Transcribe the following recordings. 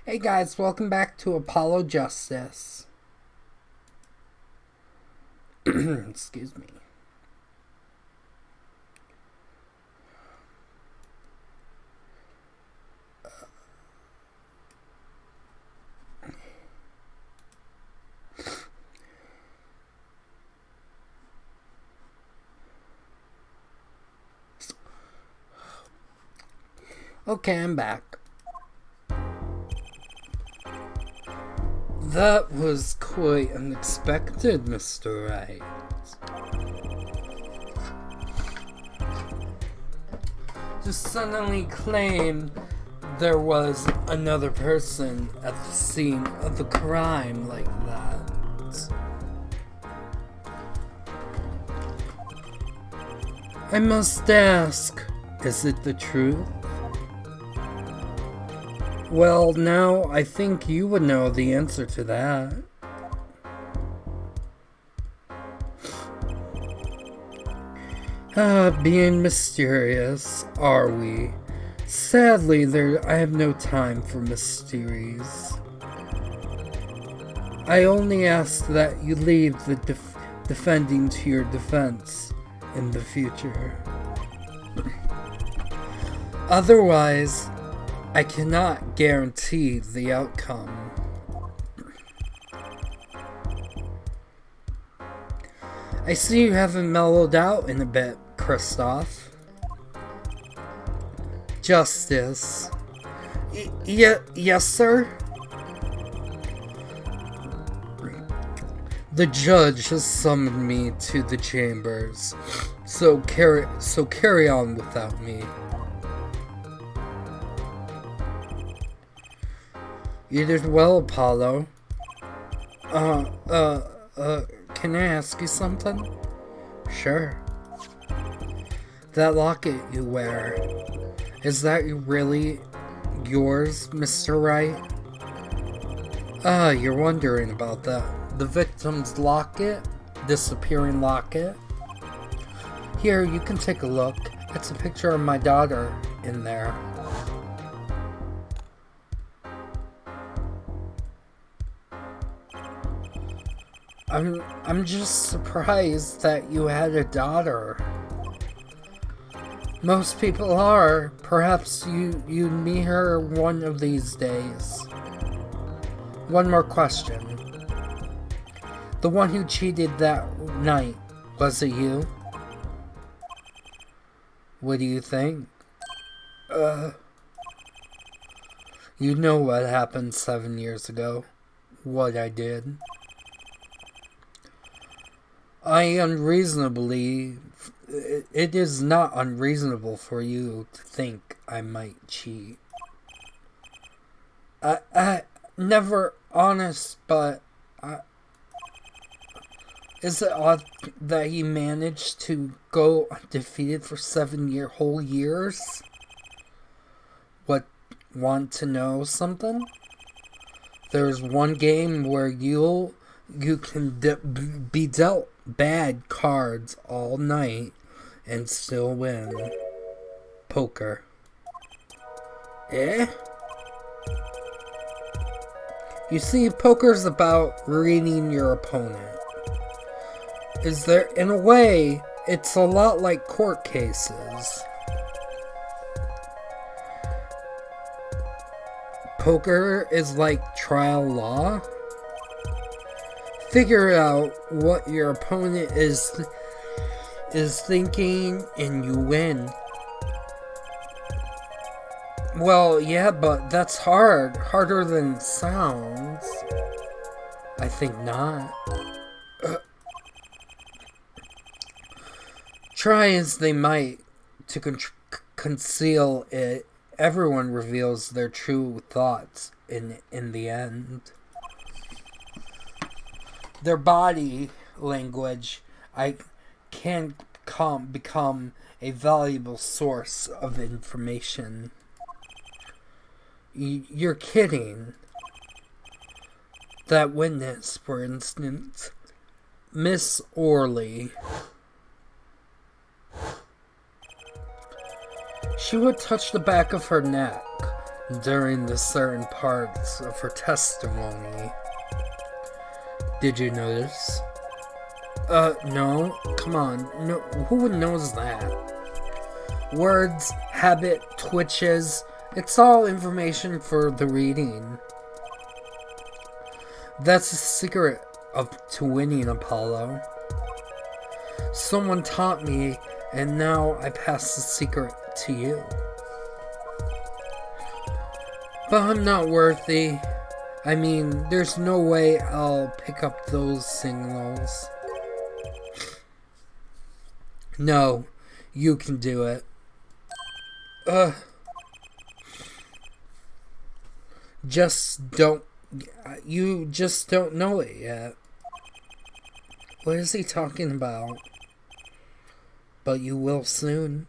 Hey guys, welcome back to Apollo Justice. Excuse me. Okay, I'm back. That was quite unexpected, Mr. Wright. Just suddenly claim there was another person at the scene of the crime like that. I must ask, is it the truth? Well, now I think you would know the answer to that. Being mysterious, are we? Sadly, I have no time for mysteries. I only ask that you leave the defending to your defense in the future. Otherwise, I cannot guarantee the outcome. I see you haven't mellowed out in a bit, Kristoff. Justice. Yes, sir? The judge has summoned me to the chambers, so carry on without me. You did well, Apollo. Can I ask you something? Sure. That locket you wear, is that really yours, Mr. Wright? You're wondering about that. The victim's locket? Disappearing locket? Here, you can take a look. It's a picture of my daughter in there. I'm just surprised that you had a daughter. Most people are. Perhaps you meet her one of these days. One more question. The one who cheated that night, was it you? What do you think? You know what happened 7 years ago. What I did. It is not unreasonable for you to think I might cheat. I never honest, but is it odd that he managed to go undefeated for 7 whole years? What, want to know something? There's one game where you can be dealt bad cards all night and still win. Poker. Eh? You see, poker's about reading your opponent. In a way, it's a lot like court cases. Poker is like trial law. Figure out what your opponent is thinking and you win. Well, yeah, but that's hard. Harder than it sounds. I think not. Try as they might to conceal it, everyone reveals their true thoughts in the end. Their body language can become a valuable source of information. You're kidding. That witness, for instance, Miss Orley. She would touch the back of her neck. during the certain parts of her testimony. Did you notice? No. Come on. No, who knows that? Words, habit, twitches, it's all information for the reading. That's the secret to winning, Apollo. Someone taught me, and now I pass the secret to you. But I'm not worthy. I mean, there's no way I'll pick up those signals. No, you can do it. You just don't know it yet. What is he talking about? But you will soon.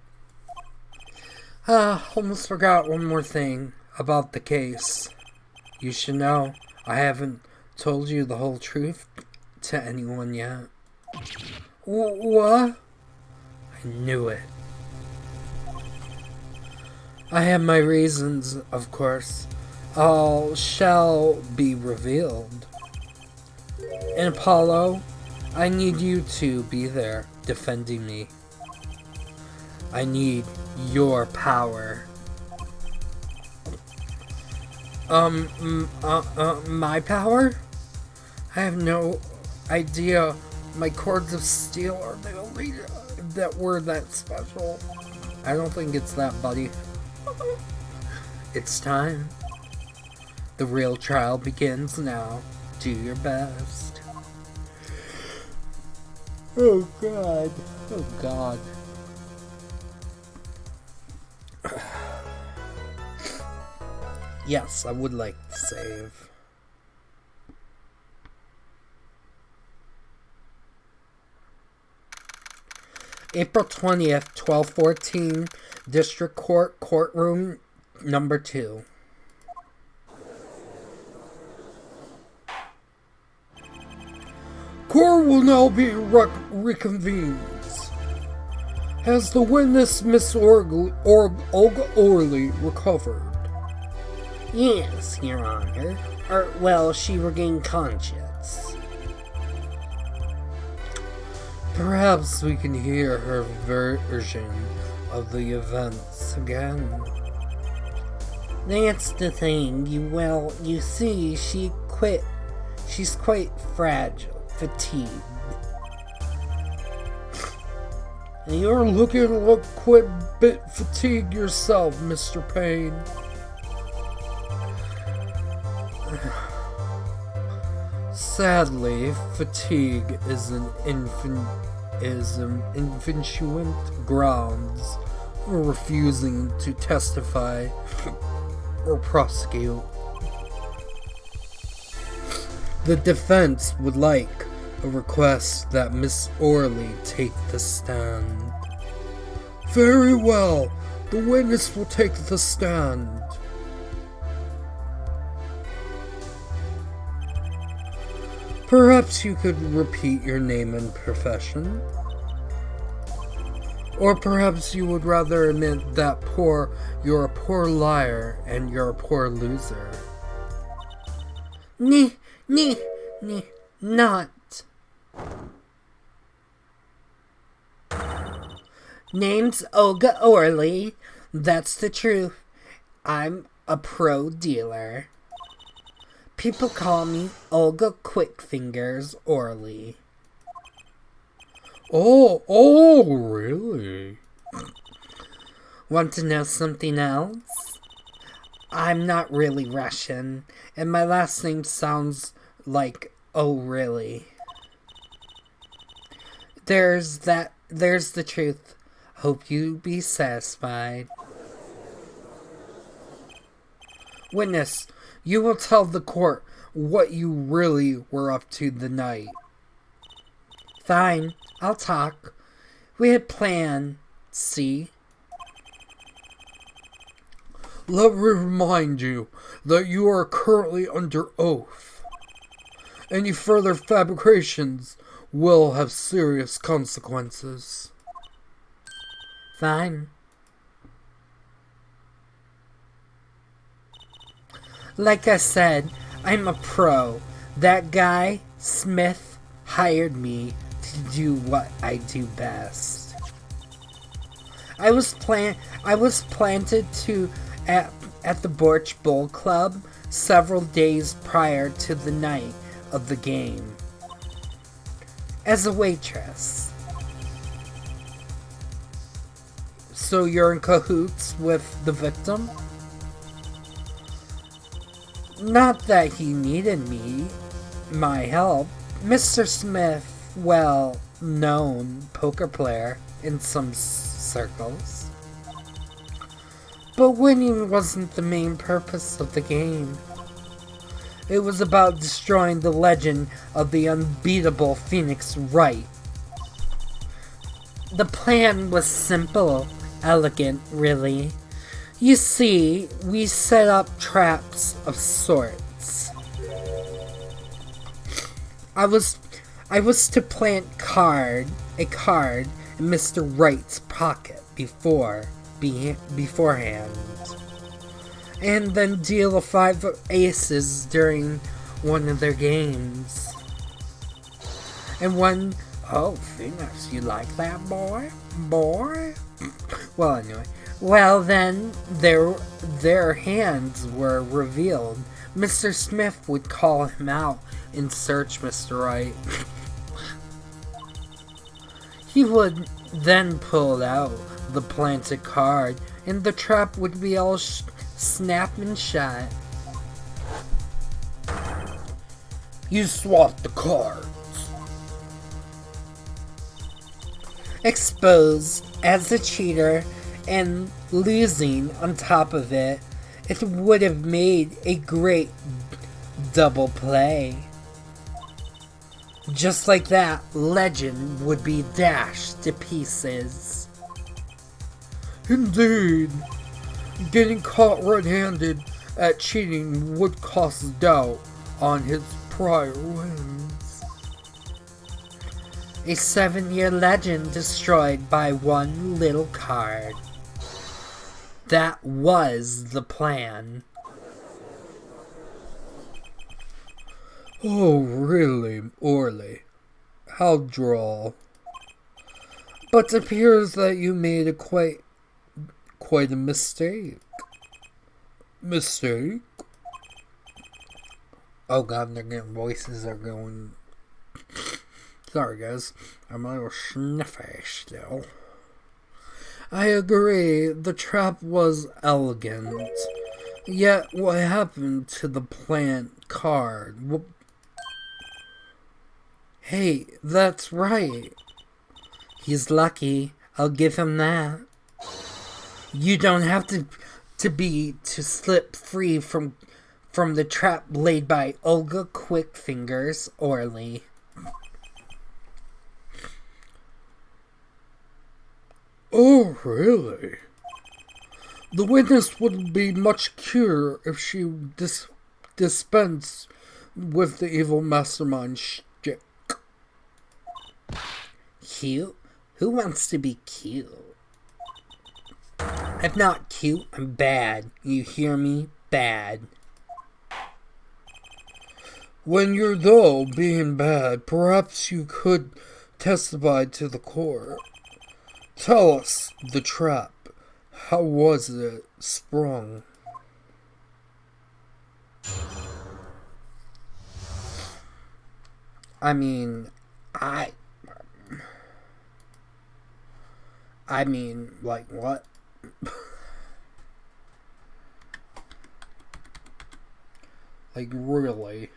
Almost forgot one more thing about the case. You should know, I haven't told you the whole truth to anyone yet. What? I knew it. I have my reasons, of course. All shall be revealed. And Apollo, I need you to be there, defending me. I need your power. My power? I have no idea. My cords of steel are the only that were that special. I don't think it's that, buddy. It's time. The real trial begins now. Do your best. Oh God. Oh God. Yes, I would like to save. April 20th, 1214, District Court, Courtroom Number 2. Court will now be reconvened. Has the witness, Miss Olga Orley, recovered? Yes, Your Honor. Well, she regained conscience. Perhaps we can hear her version of the events again. That's the thing. You see, she's quite fragile, fatigued. You're looking like quite a bit fatigued yourself, Mr. Payne. Sadly, fatigue is an insufficient grounds for refusing to testify or prosecute. The defense would like a request that Miss Orley take the stand. Very well, the witness will take the stand. Perhaps you could repeat your name and profession? Or perhaps you would rather admit that you're a poor liar and you're a poor loser. Not. Name's Olga Orley. That's the truth. I'm a pro dealer. People call me Olga Quickfingers Orley. Oh, really? Want to know something else? I'm not really Russian, and my last name sounds like oh really. There's the truth. Hope you be satisfied. Witness, you will tell the court what you really were up to the night. Fine, I'll talk. We had planned, see? Let me remind you that you are currently under oath. Any further fabrications will have serious consequences. Fine. Like I said, I'm a pro. That guy, Smith, hired me to do what I do best. I was planted to at the Borch Bowl Club several days prior to the night of the game as a waitress. So you're in cahoots with the victim? Not that he needed my help. Mr. Smith, well known poker player in some circles. But winning wasn't the main purpose of the game. It was about destroying the legend of the unbeatable Phoenix Wright. The plan was simple, elegant, really. You see, we set up traps of sorts. I was to plant a card in Mr. Wright's pocket beforehand, and then deal a 5 aces during one of their games. And when, oh, Phoenix, you like that boy? Well, anyway. Well, then, their hands were revealed. Mr. Smith would call him out and search Mr. Wright. He would then pull out the planted card, and the trap would be all snapping shut. You swapped the cards. Exposed as a cheater and losing on top of it, it would have made a great double play. Just like that, legend would be dashed to pieces. Indeed, getting caught red-handed at cheating would cast doubt on his prior wins. A 7-year legend destroyed by one little card. That was the plan. Oh, really, Orly? How droll. But it appears that you made a quite a mistake. Mistake? Oh god, their voices are going... Sorry guys, I'm a little sniffy still. I agree, the trap was elegant. Yet, what happened to the plant card? Hey, that's right. He's lucky, I'll give him that. You don't have to slip free from the trap laid by Olga Quickfingers Orly. Oh, really? The witness would be much cuter if she dispensed with the evil mastermind shtick. Cute? Who wants to be cute? I'm not cute, I'm bad. You hear me? Bad. When you're though being bad, perhaps you could testify to the court. Tell us the trap. How was it sprung? I mean, like what? Like really?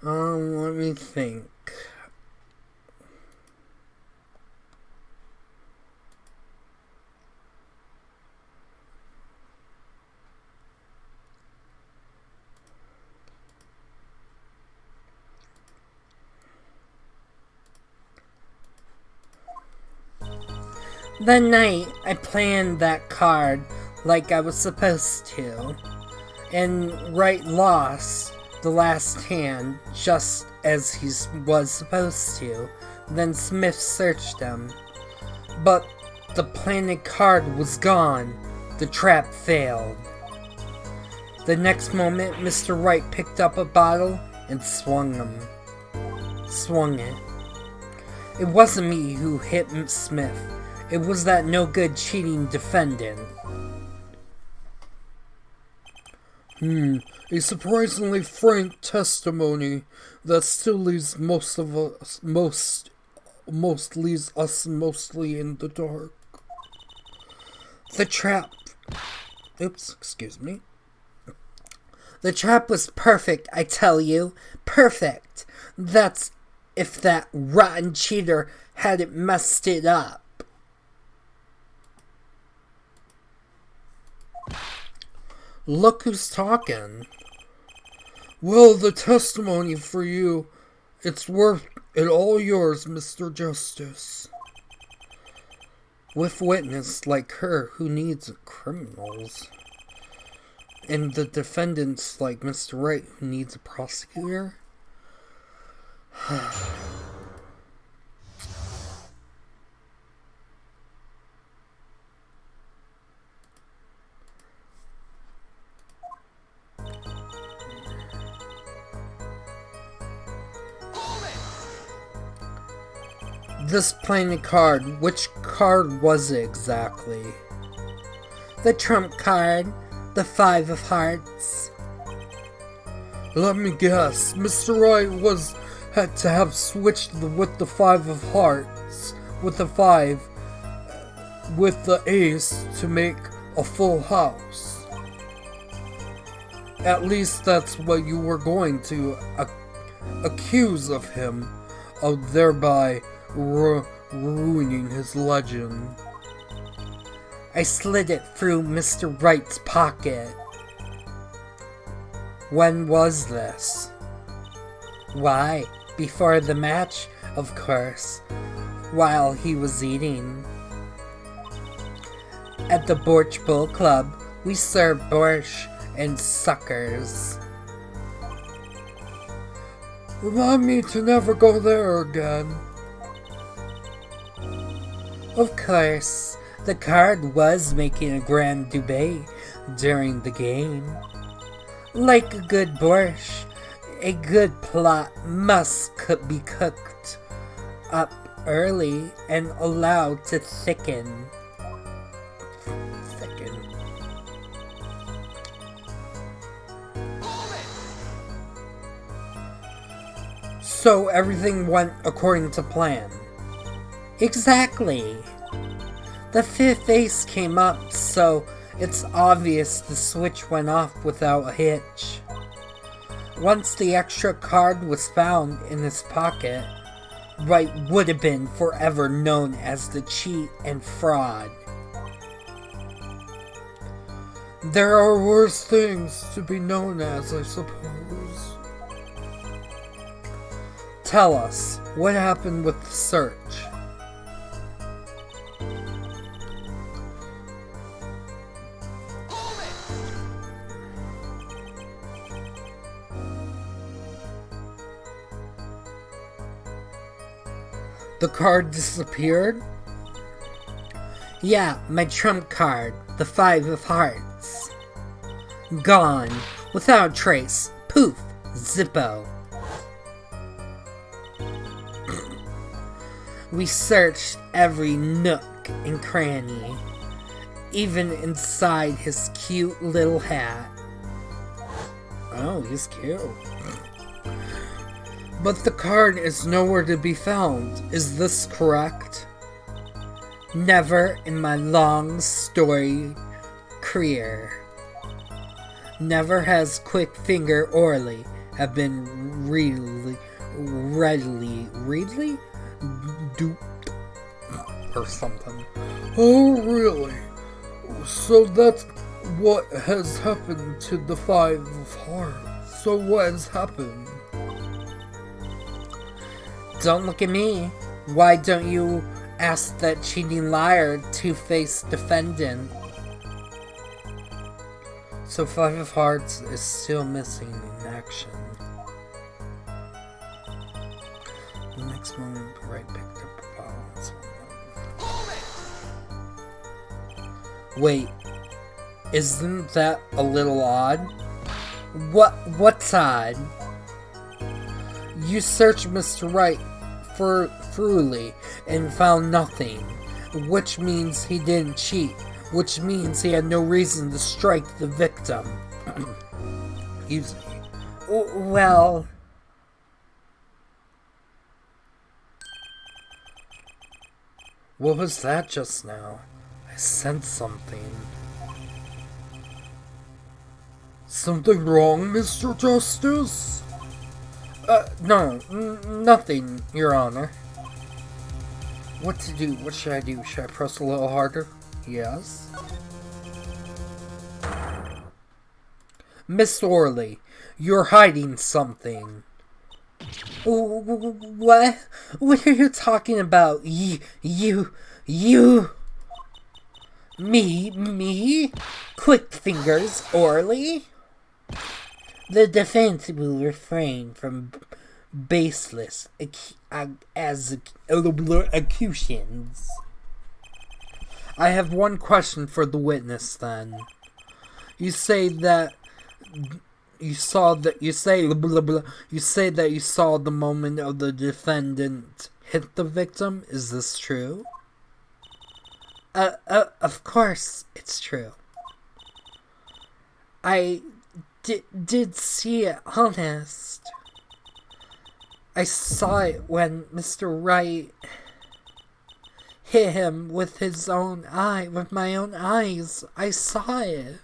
Let me think. That night, I planned that card like I was supposed to. and Wright lost the last hand just as he was supposed to. Then Smith searched him. But the planted card was gone. The trap failed. The next moment, Mr. Wright picked up a bottle and swung it. It wasn't me who hit Smith. It was that no-good cheating defendant. A surprisingly frank testimony that still leaves most leaves us mostly in the dark. The trap was perfect, I tell you. Perfect. That's if that rotten cheater hadn't messed it up. Look who's talking. Well, the testimony for you, it's worth it all yours, Mr. Justice. With witness like her who needs criminals. And the defendants like Mr. Wright who needs a prosecutor. This planted card, which card was it exactly? The trump card, the 5 of hearts. Let me guess, Mr. Wright had to have switched with the 5 of hearts, with the 5, with the ace to make a full house. At least that's what you were going to accuse of him of, thereby ruining his legend. I slid it through Mr. Wright's pocket. When was this? Why, before the match, of course, while he was eating. At the Borch Bull Club, we serve borscht and suckers. Remind me to never go there again. Of course, the card was making a grand debate during the game. Like a good borscht, a good plot must be cooked up early and allowed to thicken. So everything went according to plan. Exactly. The 5th ace came up, so it's obvious the switch went off without a hitch. Once the extra card was found in his pocket, Wright would have been forever known as the cheat and fraud. There are worse things to be known as, I suppose. Tell us, what happened with the search? The card disappeared? Yeah, my trump card, the 5 of hearts. Gone, without trace. Poof, zippo. We searched every nook and cranny, even inside his cute little hat. Oh, he's cute. But the card is nowhere to be found. Is this correct? Never in my long storied career. Never has Quick Finger Orley have been readily duped or something. Oh, really? So that's what has happened to the 5 of hearts. So what has happened? Don't look at me. Why don't you ask that cheating liar, two-faced defendant? So 5 of Hearts is still missing in action. The next moment, right picked up a ball. Wait, isn't that a little odd? What's odd? You searched Mr. Right thoroughly and found nothing, which means he didn't cheat, which means he had no reason to strike the victim. Excuse me. Well... What was that just now? I sensed something. Something wrong, Mr. Justice? No, nothing, Your Honor. What to do? What should I do? Should I press a little harder? Yes. Miss Orley, you're hiding something. What? What are you talking about? You... Me? Quick fingers, Orley? The defense will refrain from baseless accusations. I have one question for the witness then. You say that you saw that you say that you saw the moment of the defendant hit the victim. Is this true? Of course it's true. I did see it, honest. I saw it when Mr. Wright hit him with his own eye, with my own eyes. I saw it.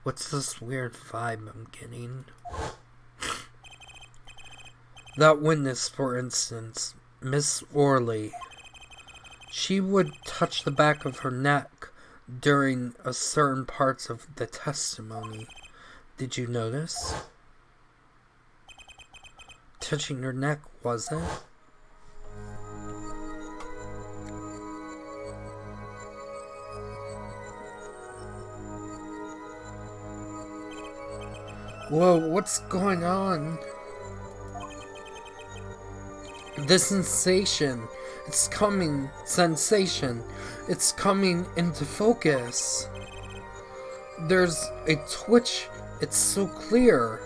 What's this weird vibe I'm getting? That witness, for instance, Miss Orley, she would touch the back of her neck during certain parts of the testimony. Did you notice? Touching her neck, was it? Whoa, what's going on? The sensation. It's coming. Sensation. It's coming into focus. There's a twitch. It's so clear.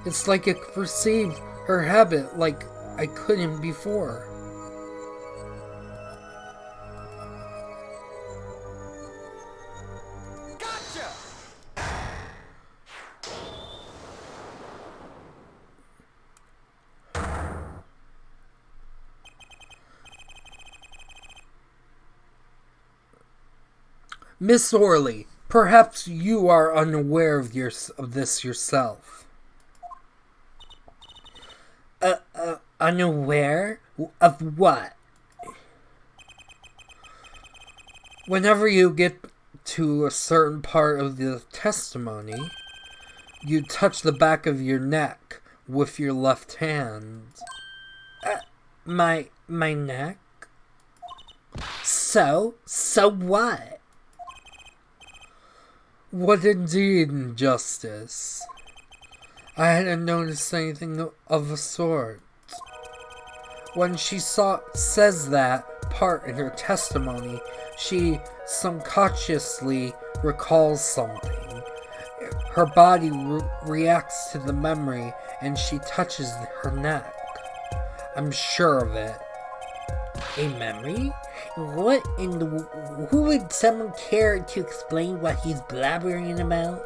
It's like I could perceive her habit like I couldn't before. Miss Orley, perhaps you are unaware of this yourself. Unaware? Of what? Whenever you get to a certain part of the testimony, you touch the back of your neck with your left hand. My neck? So what? What indeed, Justice? I hadn't noticed anything of the sort. When she says that part in her testimony, she subconsciously recalls something. Her body reacts to the memory and she touches her neck. I'm sure of it. A memory? What in the... Who would someone care to explain what he's blabbering about?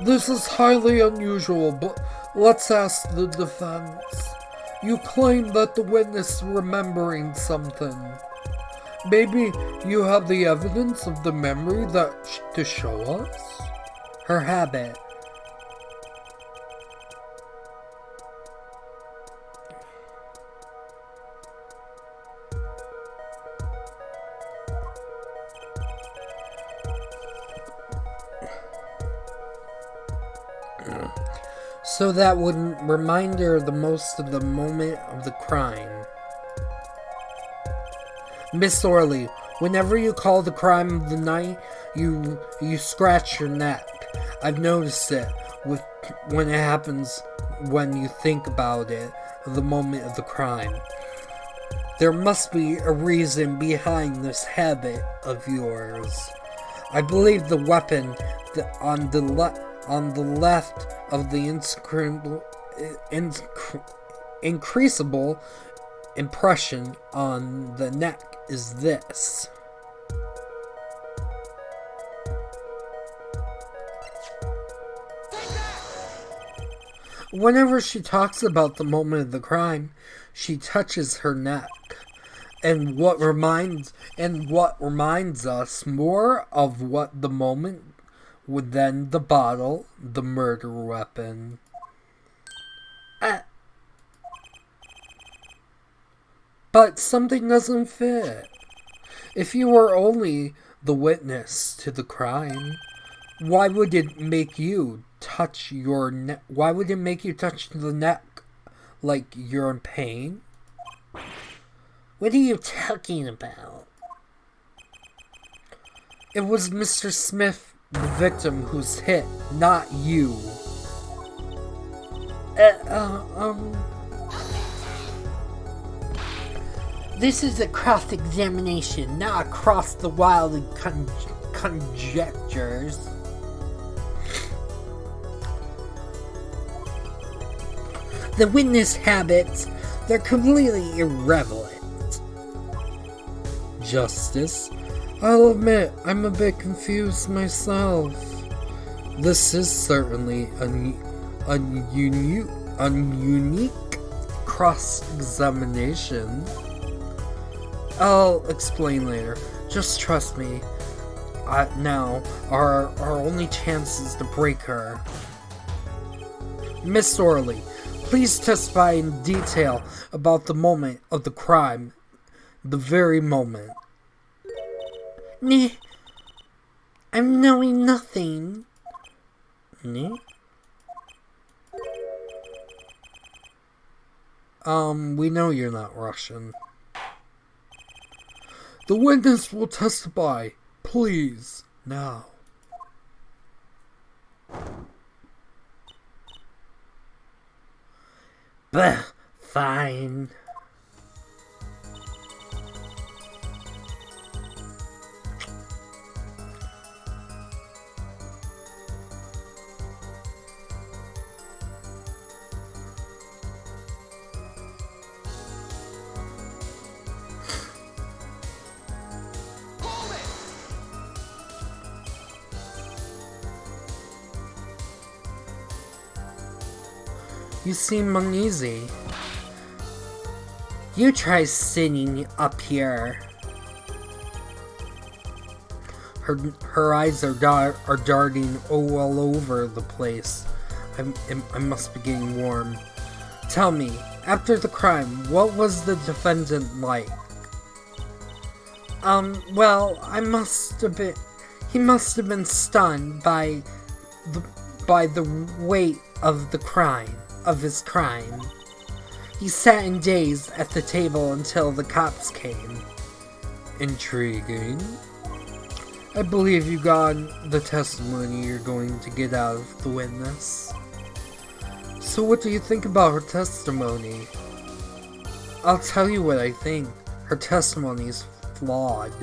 This is highly unusual, but let's ask the defense. You claim that the witness is remembering something. Maybe you have the evidence of the memory to show us? Her habit. So that would remind her the most of the moment of the crime. Miss Orley, whenever you call the crime of the night, you scratch your neck. I've noticed it when it happens when you think about it, the moment of the crime. There must be a reason behind this habit of yours. I believe the weapon on the left of the increasable impression on the neck is this. Whenever she talks about the moment of the crime, she touches her neck. And what reminds us more of what the moment would then the bottle, the murder weapon. But something doesn't fit. If you were only the witness to the crime, why would it make you touch your neck? Why would it make you touch the neck like you're in pain? What are you talking about? It was Mr. Smith, the victim, who's hit, not you. This is a cross-examination, not across the wild conjectures. The witness habits, they're completely irrelevant. Justice, I'll admit I'm a bit confused myself. This is certainly a unique cross-examination. I'll explain later. Just trust me. Now, our only chance is to break her. Miss Orley, please testify in detail about the moment of the crime. The very moment. Nah, I'm knowing nothing. Nah? We know you're not Russian. The witness will testify, please, now. Bah, fine. You seem uneasy. You try sitting up here. Her eyes are darting all over the place. I must be getting warm. Tell me, after the crime, what was the defendant like? Well, he must have been stunned by the weight of his crime. He sat in daze at the table until the cops came. Intriguing. I believe you got the testimony you're going to get out of the witness. So what do you think about her testimony? I'll tell you what I think. Her testimony's flawed.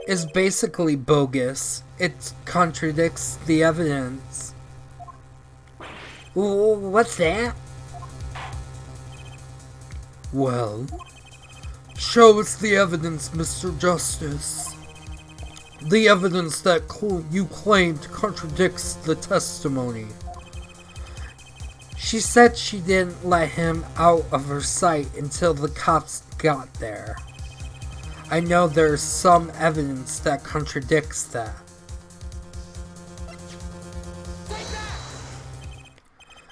It's basically bogus. It contradicts the evidence. What's that? Well, show us the evidence, Mr. Justice. The evidence that you claimed contradicts the testimony. She said she didn't let him out of her sight until the cops got there. I know there's some evidence that contradicts that.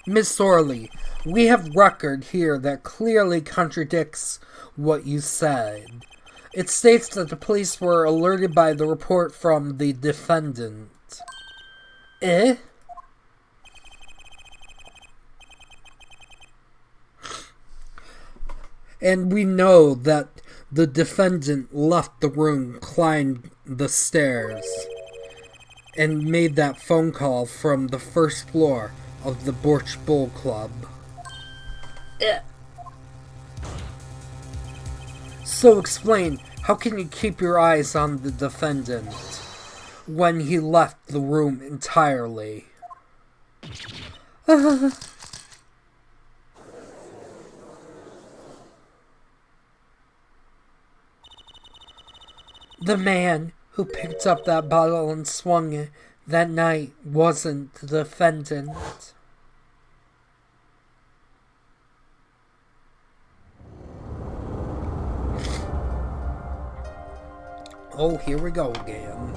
Miss Orley, we have record here that clearly contradicts what you said. It states that the police were alerted by the report from the defendant. Eh? And we know that the defendant left the room, climbed the stairs, and made that phone call from the first floor of the Borch Bowl Club. So explain, how can you keep your eyes on the defendant when he left the room entirely? The man who picked up that bottle and swung it that night wasn't the defendant. Oh, here we go again.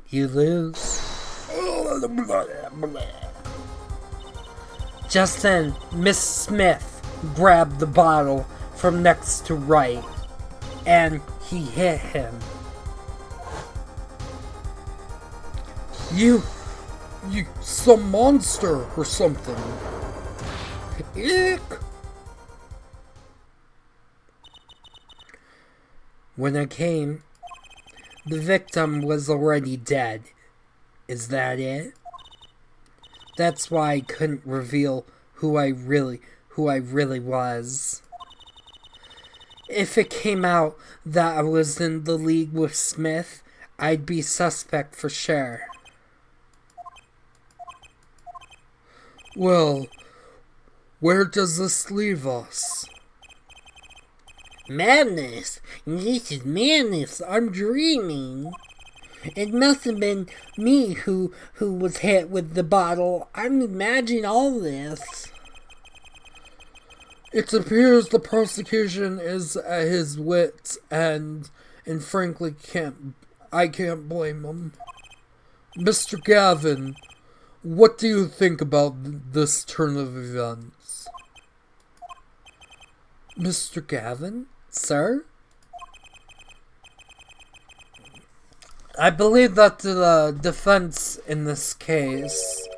You lose. Just then, Miss Smith grabbed the bottle from next to right, and he hit him. You some monster or something. Eek! When I came, the victim was already dead. Is that it? That's why I couldn't reveal who I really was. If it came out that I was in the league with Smith, I'd be suspect for sure. Well, where does this leave us? Madness! This is madness! I'm dreaming! It must have been me who was hit with the bottle. I'm imagining all this. It appears the prosecution is at his wits and frankly I can't blame him. Mr. Gavin, what do you think about this turn of events? Mr. Gavin? Sir? I believe that the defense in this case,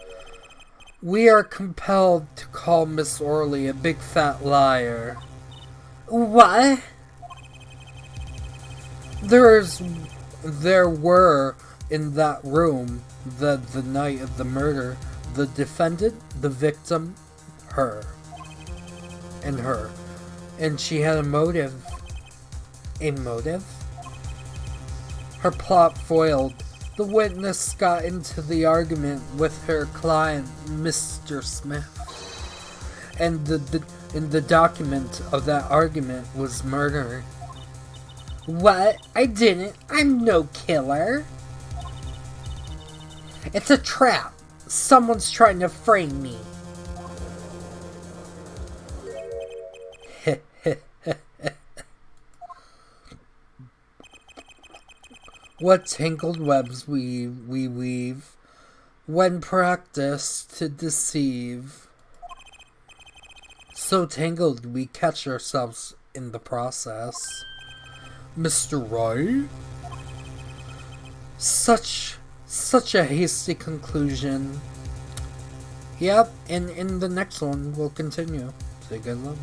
we are compelled to call Miss Orley a big fat liar. What? There were in that room the night of the murder, the defendant, the victim, her. And she had a motive. A motive? Her plot foiled. The witness got into the argument with her client, Mr. Smith. And the document of that argument was murder. What? I didn't. I'm no killer. It's a trap. Someone's trying to frame me. What tangled webs we weave, when practiced to deceive. So tangled we catch ourselves in the process. Mr. Wright? Such a hasty conclusion. Yep, and in the next one we'll continue. Say good luck.